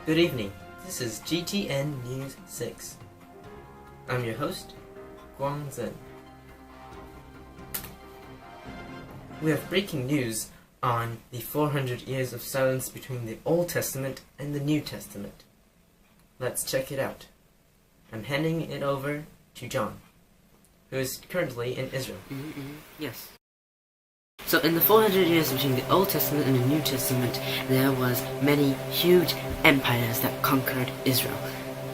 Good evening, this is GTN News 6. I'm your host, Guang Tseng. We have breaking news on the 400 years of silence between the Old Testament and the New Testament. Let's check it out. I'm handing it over to John, who is currently in Israel. Yes. So in the 400 years between the Old Testament and the New Testament, there was many huge empires that conquered Israel.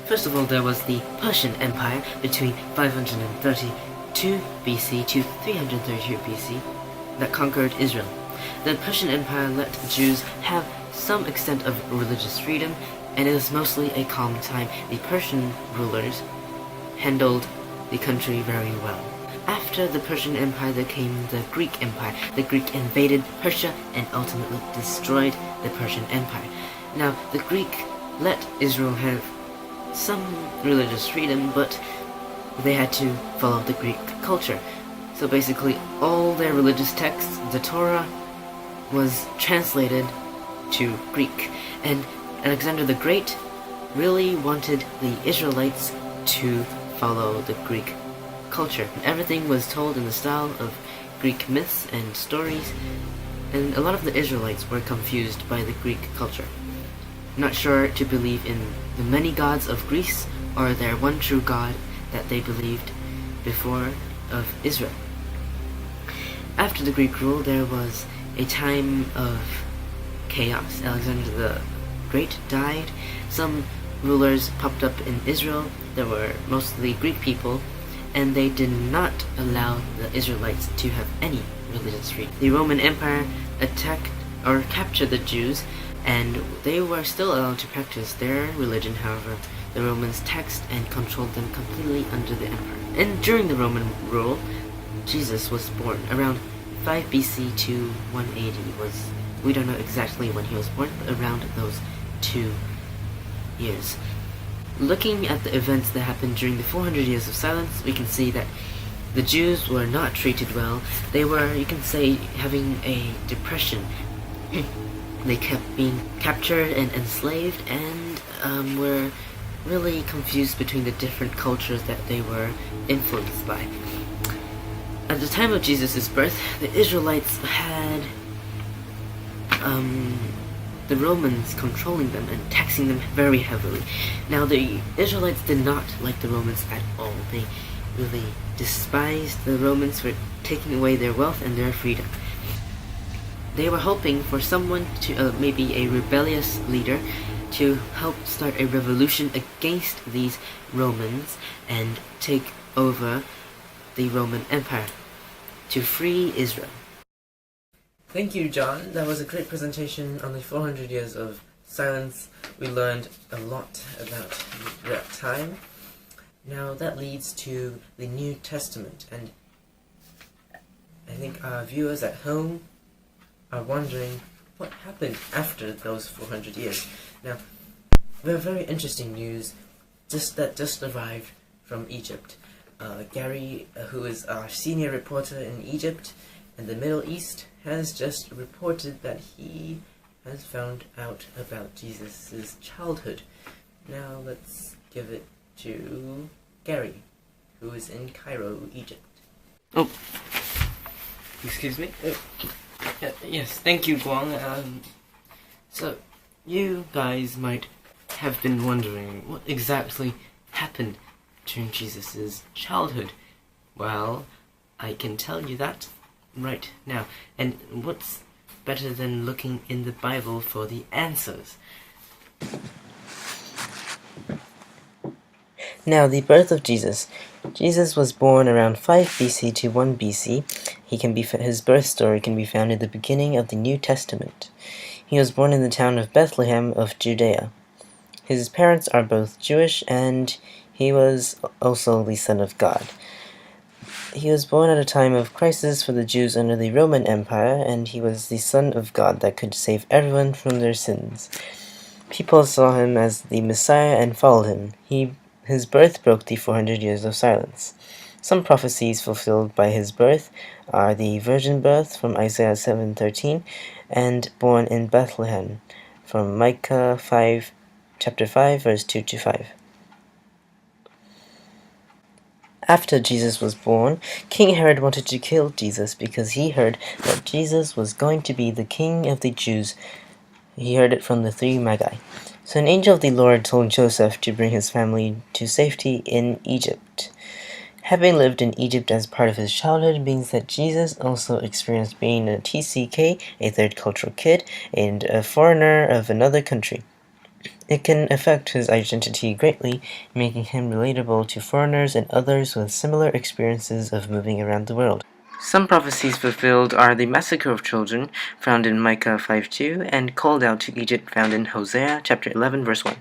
First of all, there was the Persian Empire between 532 BC to 332 BC that conquered Israel. The Persian Empire let Jews have some extent of religious freedom, and it was mostly a calm time. The Persian rulers handled the country very well. After the Persian Empire, there came the Greek Empire. The Greek invaded Persia and ultimately destroyed the Persian Empire. Now, the Greek let Israel have some religious freedom, but they had to follow the Greek culture. So basically, all their religious texts, the Torah, was translated to Greek. And Alexander the Great really wanted the Israelites to follow the Greek culture. Everything was told in the style of Greek myths and stories, and a lot of the Israelites were confused by the Greek culture, not sure to believe in the many gods of Greece or their one true God that they believed before of Israel. After the Greek rule, there was a time of chaos. Alexander the Great died. Some rulers popped up in Israel. There were mostly Greek people, and they did not allow the Israelites to have any religious freedom. The Roman Empire attacked or captured the Jews, and they were still allowed to practice their religion. However, the Romans taxed and controlled them completely under the empire. And during the Roman rule, Jesus was born around 5 BC to 180. We don't know exactly when he was born, but around those 2 years. Looking at the events that happened during the 400 years of silence, we can see that the Jews were not treated well. They were, you can say, having a depression. They kept being captured and enslaved, and were really confused between the different cultures that they were influenced by. At the time of Jesus' birth, the Israelites had the Romans controlling them and taxing them very heavily. Now, the Israelites did not like the Romans at all. They really despised the Romans for taking away their wealth and their freedom. They were hoping for someone to, maybe a rebellious leader, to help start a revolution against these Romans and take over the Roman Empire to free Israel. Thank you, John. That was a great presentation on the 400 years of silence. We learned a lot about that time. Now that leads to the New Testament, and I think our viewers at home are wondering what happened after those 400 years. Now, we have very interesting news just arrived from Egypt. Gary, who is our senior reporter in Egypt and the Middle East, has just reported that he has found out about Jesus' childhood. Now let's give it to Gary, who is in Cairo, Egypt. Oh, excuse me? Yes, thank you, Guang. So, you guys might have been wondering what exactly happened during Jesus' childhood. Well, I can tell you that right now. And what's better than looking in the Bible for the answers? Now, the birth of Jesus. Jesus was born around 5 BC to 1 BC. His birth story can be found in the beginning of the New Testament. He was born in the town of Bethlehem of Judea. His parents are both Jewish, and he was also the Son of God. He was born at a time of crisis for the Jews under the Roman Empire, and he was the Son of God that could save everyone from their sins. People saw him as the Messiah and followed him. His birth broke the 400 years of silence. Some prophecies fulfilled by his birth are the virgin birth from Isaiah 7:13 and born in Bethlehem from Micah 5 chapter 5, verse 2 to 5. After Jesus was born, King Herod wanted to kill Jesus because he heard that Jesus was going to be the king of the Jews. He heard it from the three Magi. So an angel of the Lord told Joseph to bring his family to safety in Egypt. Having lived in Egypt as part of his childhood means that Jesus also experienced being a TCK, a third cultural kid, and a foreigner of another country. It can affect his identity greatly, making him relatable to foreigners and others with similar experiences of moving around the world. Some prophecies fulfilled are the massacre of children, found in Micah 5:2, and called out to Egypt, found in Hosea chapter 11, verse 1.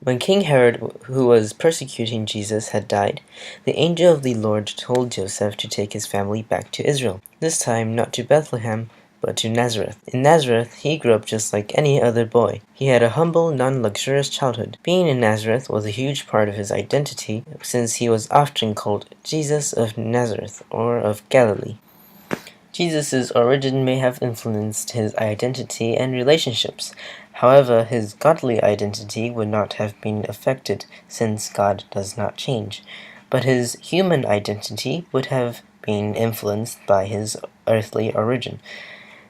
When King Herod, who was persecuting Jesus, had died, the angel of the Lord told Joseph to take his family back to Israel, this time not to Bethlehem, but to Nazareth. In Nazareth, he grew up just like any other boy. He had a humble, non-luxurious childhood. Being in Nazareth was a huge part of his identity, since he was often called Jesus of Nazareth, or of Galilee. Jesus' origin may have influenced his identity and relationships. However, his godly identity would not have been affected, since God does not change. But his human identity would have been influenced by his earthly origin.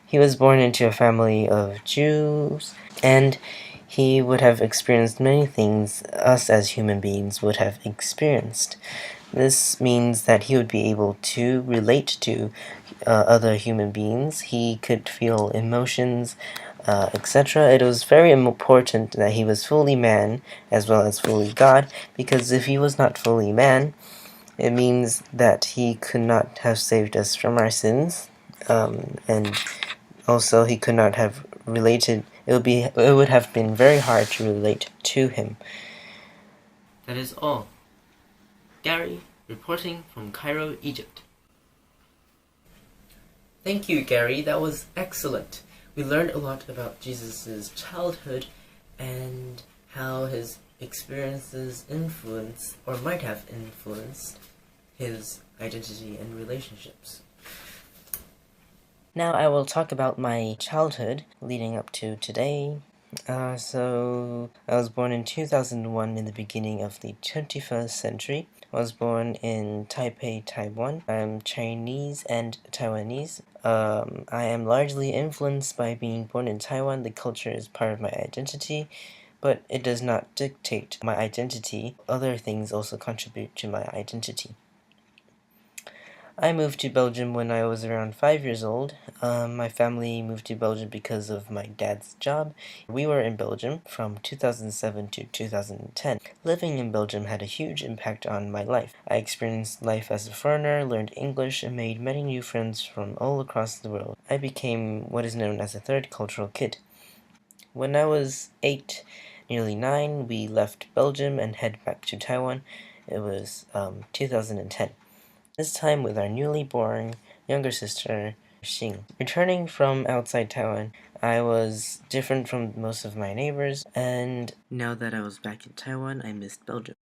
He was born into a family of Jews, and he would have experienced many things us as human beings would have experienced. This means that he would be able to relate to other human beings. He could feel emotions, etc. It was very important that he was fully man as well as fully God, because if he was not fully man, it means that he could not have saved us from our sins, and also he could not have related. It would have been very hard to relate to him. That is all. Gary, reporting from Cairo, Egypt. Thank you, Gary. That was excellent. We learned a lot about Jesus' childhood and how his experiences influenced, or might have influenced, his identity and relationships. Now I will talk about my childhood leading up to today. So I was born in 2001 in the beginning of the 21st century. I was born in Taipei, Taiwan. I'm Chinese and Taiwanese. I am largely influenced by being born in Taiwan. The culture is part of my identity, but it does not dictate my identity. Other things also contribute to my identity. I moved to Belgium when I was around 5 years old. My family moved to Belgium because of my dad's job. We were in Belgium from 2007 to 2010. Living in Belgium had a huge impact on my life. I experienced life as a foreigner, learned English, and made many new friends from all across the world. I became what is known as a third cultural kid. When I was 8, nearly 9, we left Belgium and head back to Taiwan. It was 2010. This time with our newly born younger sister, Xing. Returning from outside Taiwan, I was different from most of my neighbors, and now that I was back in Taiwan, I missed Belgium.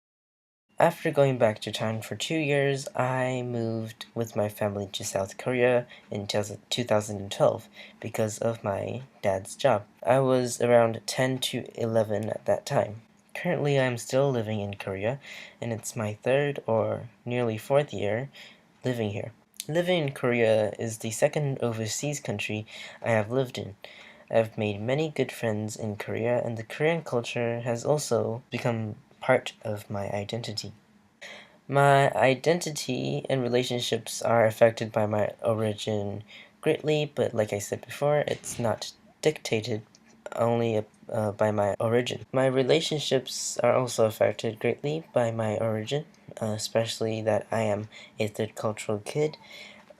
After going back to Taiwan for 2 years, I moved with my family to South Korea in 2012 because of my dad's job. I was around 10 to 11 at that time. Currently, I'm still living in Korea, and it's my 3rd or nearly 4th year living here. Living in Korea is the second overseas country I have lived in. I've made many good friends in Korea, and the Korean culture has also become part of my identity. My identity and relationships are affected by my origin greatly, but like I said before, it's not dictated only by my origin. My relationships are also affected greatly by my origin, especially that I am a third cultural kid.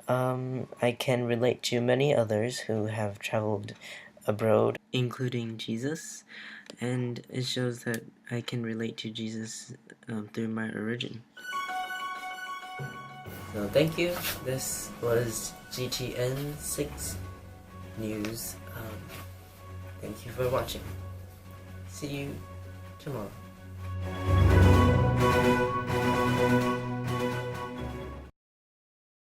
I can relate to many others who have traveled abroad, including Jesus, and it shows that I can relate to Jesus through my origin. So thank you. This was GTN 6 News. Thank you for watching. See you tomorrow.